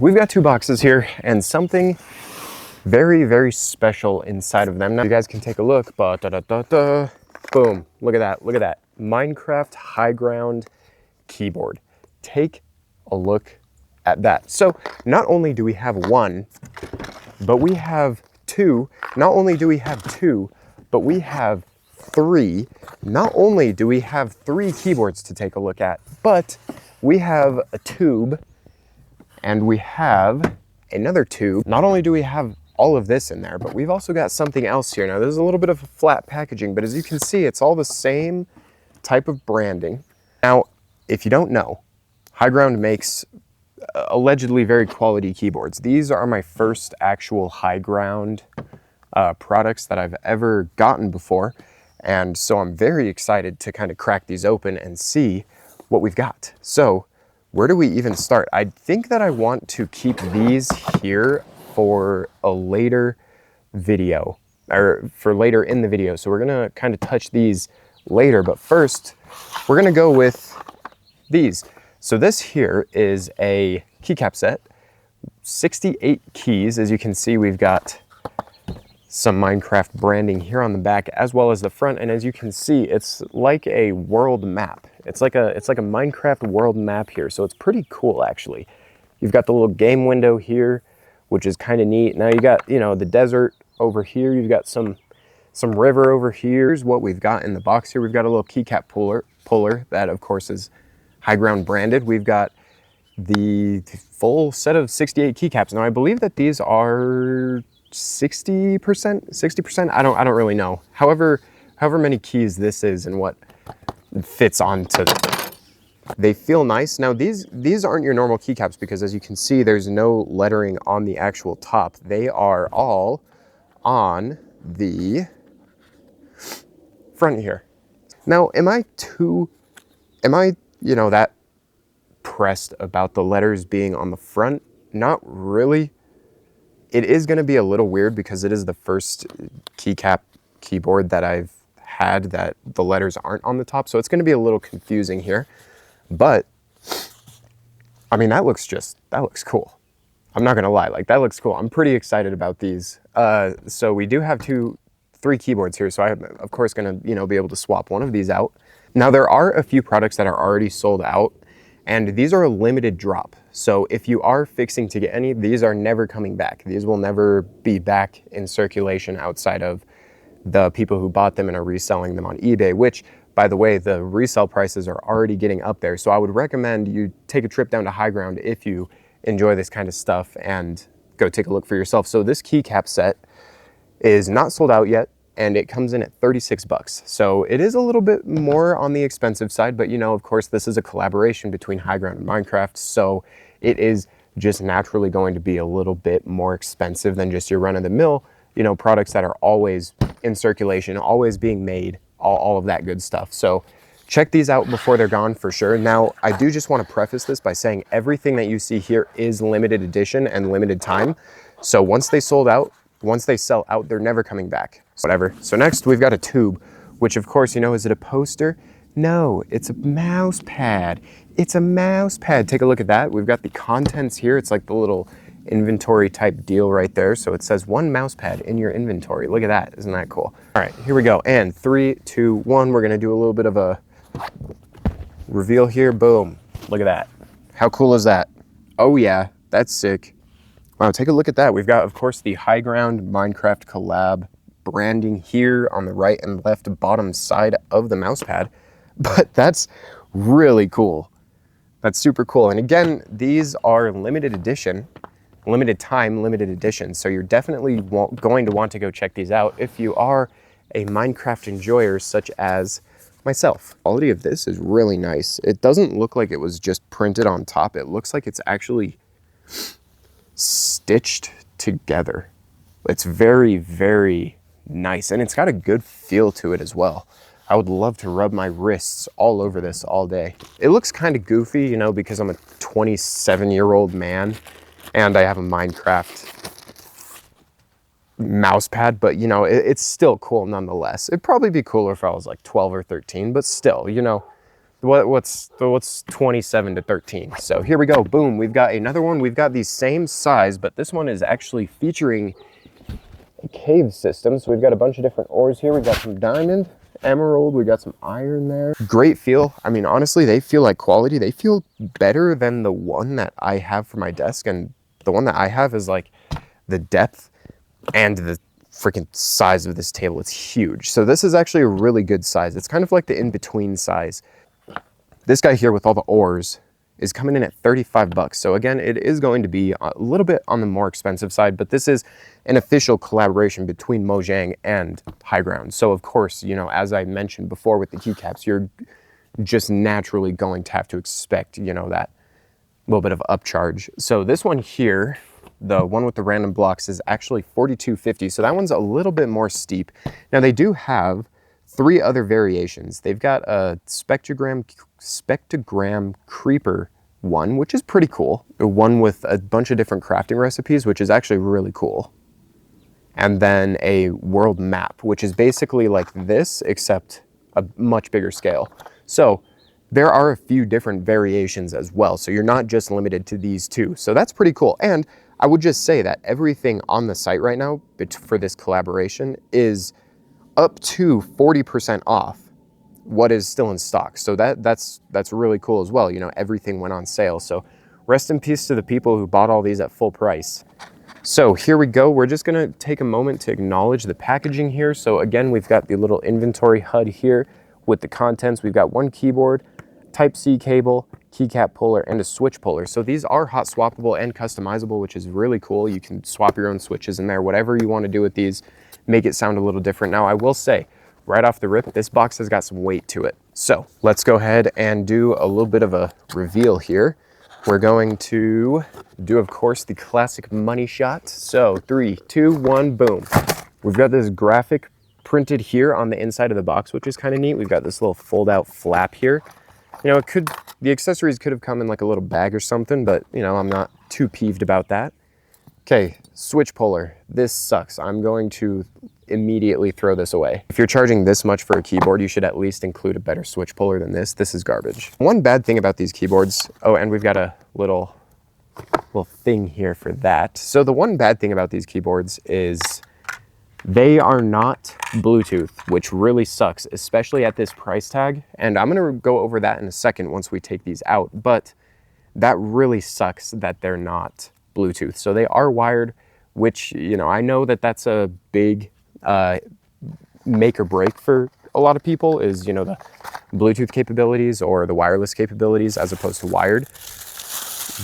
we've got two boxes here and something very, very special inside of them. Now you guys can take a look. Boom, look at that, look at that. Minecraft Higround keyboard. Take a look at that. So not only do we have one, but we have two. Not only do we have two, but we have three. Not only do we have three keyboards to take a look at, but we have a tube and we have another tube. Not only do we have all of this in there, but we've also got something else here. Now there's a little bit of flat packaging, but as you can see, it's all the same type of branding. Now, if you don't know, Higround makes allegedly very quality keyboards. These are my first actual Higround products that I've ever gotten before. And so I'm very excited to kind of crack these open and see what we've got. So where do we even start? I think that I want to keep these here for a later video, or for later in the video. So we're gonna kind of touch these later, but first we're gonna go with these. So this here is a keycap set, 68 keys. As you can see, we've got some Minecraft branding here on the back as well as the front. And as you can see, it's like a world map. It's like a Minecraft world map here. So it's pretty cool, actually. You've got the little game window here, which is kind of neat. Now you got, you know, the desert over here. You've got some river over here. Here's what we've got in the box here. We've got a little keycap puller that of course is Higround branded. We've got the full set of 68 keycaps. Now I believe that these are 60%. I don't really know. However many keys this is and what fits onto them. They feel nice. Now these aren't your normal keycaps because as you can see, there's no lettering on the actual top. They are all on the front here. Now, am I, you know, that pressed about the letters being on the front? Not really. It is going to be a little weird because it is the first keycap keyboard that I've had that the letters aren't on the top. So it's going to be a little confusing here. But I mean, that looks cool. I'm not gonna lie, like that looks cool. I'm pretty excited about these. So we do have three keyboards here. So I'm of course gonna, you know, be able to swap one of these out. Now there are a few products that are already sold out and these are a limited drop. So if you are fixing to get any, these are never coming back. These will never be back in circulation outside of the people who bought them and are reselling them on eBay, which, by the way, the resale prices are already getting up there. So I would recommend you take a trip down to Higround if you enjoy this kind of stuff and go take a look for yourself. So this keycap set is not sold out yet and it comes in at 36 bucks. So it is a little bit more on the expensive side, but you know, of course, this is a collaboration between Higround and Minecraft. So it is just naturally going to be a little bit more expensive than just your run-of-the-mill, you know, products that are always in circulation, always being made, all of that good stuff. So check these out before they're gone for sure. Now, I do just want to preface this by saying everything that you see here is limited edition and limited time. So once they sell out, they're never coming back. Whatever. So next we've got a tube, which of course, you know, is it a poster? No, it's a mouse pad. It's a mouse pad. Take a look at that. We've got the contents here. It's like the little inventory type deal right there. So it says 1 mouse pad in your inventory. Look at that. Isn't that cool? All right, here we go. And 3, 2, 1. We're going to do a little bit of a reveal here. Boom. Look at that. How cool is that? Oh yeah, that's sick. Wow, take a look at that. We've got, of course, the Higround Minecraft collab branding here on the right and left bottom side of the mouse pad. But that's really cool. That's super cool. And again, these are limited edition. Limited time, limited edition. So you're definitely going to want to go check these out if you are a Minecraft enjoyer such as myself. Quality of this is really nice. It doesn't look like it was just printed on top. It looks like it's actually stitched together. It's very, very nice. And it's got a good feel to it as well. I would love to rub my wrists all over this all day. It looks kind of goofy, you know, because I'm a 27-year-old man and I have a Minecraft mouse pad, but you know, it's still cool nonetheless. It'd probably be cooler if I was like 12 or 13, but still, you know, what's 27 to 13. So here we go. Boom. We've got another one. We've got the same size, but this one is actually featuring a cave system. So we've got a bunch of different ores here. We've got some diamond, emerald, we got some iron there. Great feel. I mean, honestly, they feel like quality. They feel better than the one that I have for my desk. And the one that I have is like the depth and the freaking size of this table. It's huge. So this is actually a really good size. It's kind of like the in-between size. This guy here with all the ores is coming in at 35 bucks. So again, it is going to be a little bit on the more expensive side, but this is an official collaboration between Mojang and Higround. So of course, you know, as I mentioned before with the keycaps, you're just naturally going to have to expect, you know, that little bit of upcharge. So this one here, the one with the random blocks, is actually $42.50. So that one's a little bit more steep. Now they do have 3 other variations. They've got a spectrogram creeper one, which is pretty cool. One with a bunch of different crafting recipes, which is actually really cool. And then a world map, which is basically like this, except a much bigger scale. So there are a few different variations as well. So you're not just limited to these 2. So that's pretty cool. And I would just say that everything on the site right now for this collaboration is up to 40% off what is still in stock. So that's really cool as well. You know, everything went on sale. So rest in peace to the people who bought all these at full price. So here we go. We're just gonna take a moment to acknowledge the packaging here. So again, we've got the little inventory HUD here with the contents. We've got 1 keyboard, Type-C cable, keycap puller, and a switch puller. So these are hot swappable and customizable, which is really cool. You can swap your own switches in there, whatever you want to do with these, make it sound a little different. Now I will say, right off the rip, this box has got some weight to it. So let's go ahead and do a little bit of a reveal here. We're going to do, of course, the classic money shot. So 3, 2, 1, boom. We've got this graphic printed here on the inside of the box, which is kind of neat. We've got this little fold out flap here. You know, the accessories could have come in like a little bag or something, but you know, I'm not too peeved about that. Okay, switch puller. This sucks. I'm going to immediately throw this away. If you're charging this much for a keyboard, you should at least include a better switch puller than this. This is garbage. One bad thing about these keyboards, oh, and we've got a little thing here for that. So the one bad thing about these keyboards is they are not Bluetooth, which really sucks, especially at this price tag. And I'm gonna go over that in a second once we take these out, but that really sucks that they're not Bluetooth. So they are wired, which, you know, I know that that's a big make or break for a lot of people is, you know, the Bluetooth capabilities or the wireless capabilities as opposed to wired.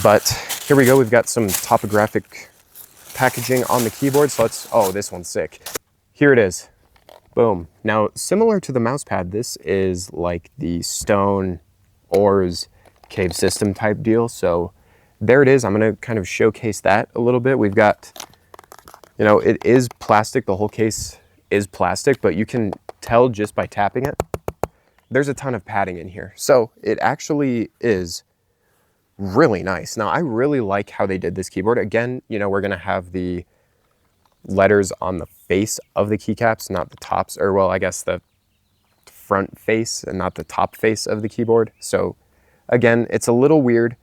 But here we go. We've got some topographic packaging on the keyboard. So oh, this one's sick. Here it is. Boom. Now, similar to the mouse pad, this is like the stone ores cave system type deal. So there it is. I'm going to kind of showcase that a little bit. We've got, you know, it is plastic. The whole case is plastic, but you can tell just by tapping it, there's a ton of padding in here. So it actually is really nice. Now, I really like how they did this keyboard. Again, you know, we're going to have the letters on the face of the keycaps, not the tops, or well, I guess the front face and not the top face of the keyboard. So again, it's a little weird.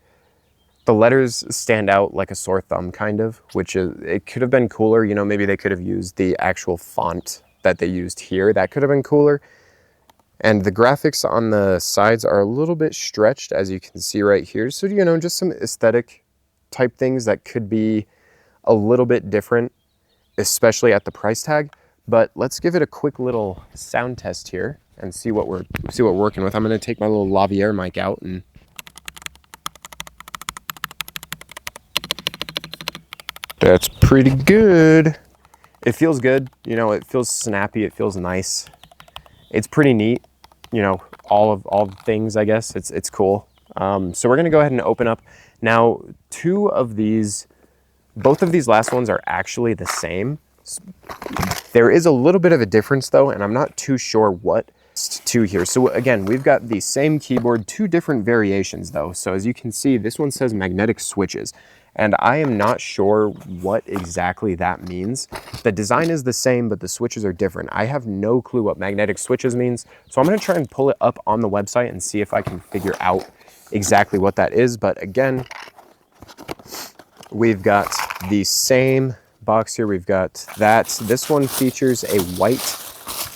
The letters stand out like a sore thumb kind of, which is, it could have been cooler. You know, maybe they could have used the actual font that they used here. That could have been cooler. And the graphics on the sides are a little bit stretched, as you can see right here. So, you know, just some aesthetic type things that could be a little bit different, especially at the price tag. But let's give it a quick little sound test here and see what we're working with. I'm going to take my little lavalier mic out and that's pretty good. It feels good. You know, it feels snappy. It feels nice. It's pretty neat. You know, all the things, I guess. It's cool. So we're going to go ahead and open up. Now, both of these last ones are actually the same. There is a little bit of a difference though, and I'm not too sure what to here. So again, we've got the same keyboard, 2 different variations though. So as you can see, this one says magnetic switches. And I am not sure what exactly that means. The design is the same, but the switches are different. I have no clue what magnetic switches means. So I'm gonna try and pull it up on the website and see if I can figure out exactly what that is. But again, we've got the same box here. We've got that. This one features a white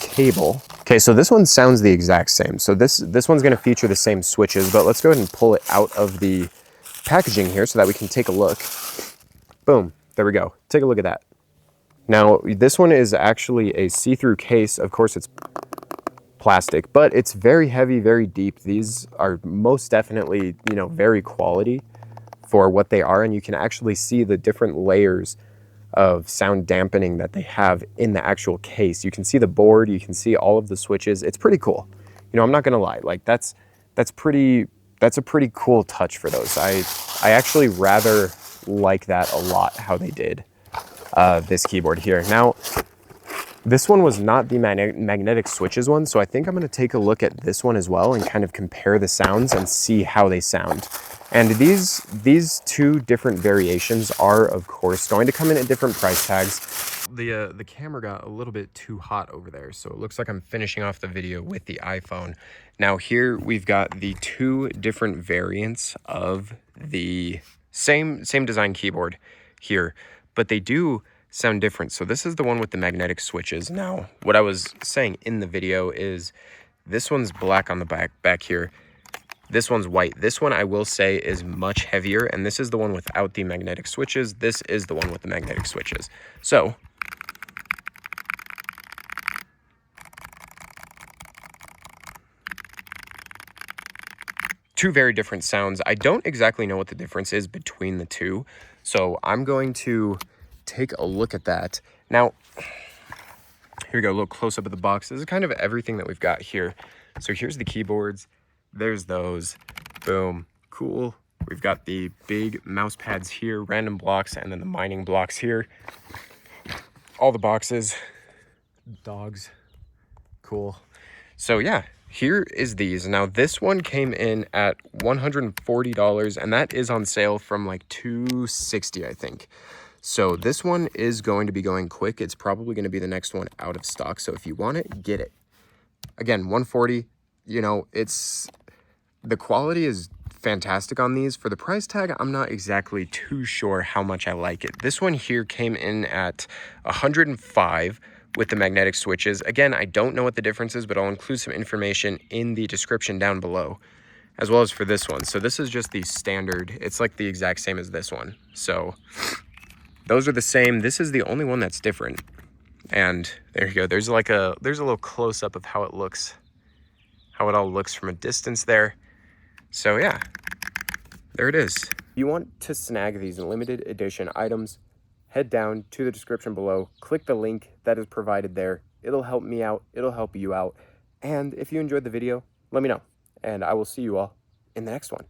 cable. Okay, so this one sounds the exact same. So this one's gonna feature the same switches, but let's go ahead and pull it out of the packaging here so that we can take a look. Boom, there we go. Take a look at that. Now, this one is actually a see-through case. Of course, it's plastic, but it's very heavy, very deep. These are most definitely, you know, very quality for what they are, and you can actually see the different layers of sound dampening that they have in the actual case. You can see the board, you can see all of the switches. It's pretty cool. You know, I'm not gonna lie, like that's a pretty cool touch for those. I actually rather like that a lot, how they did this keyboard here. Now, this one was not the magnetic switches one, so I think I'm gonna take a look at this one as well and kind of compare the sounds and see how they sound. And these two different variations are, of course, going to come in at different price tags. The camera got a little bit too hot over there, so it looks like I'm finishing off the video with the iPhone. Now here we've got the two different variants of the same design keyboard here, but they do sound different. So this is the one with the magnetic switches. Now, what I was saying in the video is this one's black on the back here. This one's white. This one I will say is much heavier, and this is the one without the magnetic switches. This is the one with the magnetic switches. So two very different sounds. I don't exactly know what the difference is between the two, so I'm going to take a look at that. Now, here we go, a little close-up of the box. This is kind of everything that we've got here. So here's the keyboards. There's those. Boom. Cool. We've got the big mouse pads here, random blocks, and then the mining blocks here. All the boxes. Dogs. Cool. So yeah, here is these. Now this one came in at $140, and that is on sale from like $260, I think. So this one is going to be going quick. It's probably going to be the next one out of stock. So if you want it, get it. Again, $140, you know, the quality is fantastic on these. For the price tag, I'm not exactly too sure how much I like it. This one here came in at $105 with the magnetic switches. Again, I don't know what the difference is, but I'll include some information in the description down below, as well as for this one. So this is just the standard. It's like the exact same as this one. So those are the same. This is the only one that's different. And there you go. There's a little close-up of how it looks, how it all looks from a distance there. So yeah, there it is. If you want to snag these limited edition items, head down to the description below, click the link that is provided there. It'll help me out, it'll help you out. And if you enjoyed the video, let me know. And I will see you all in the next one.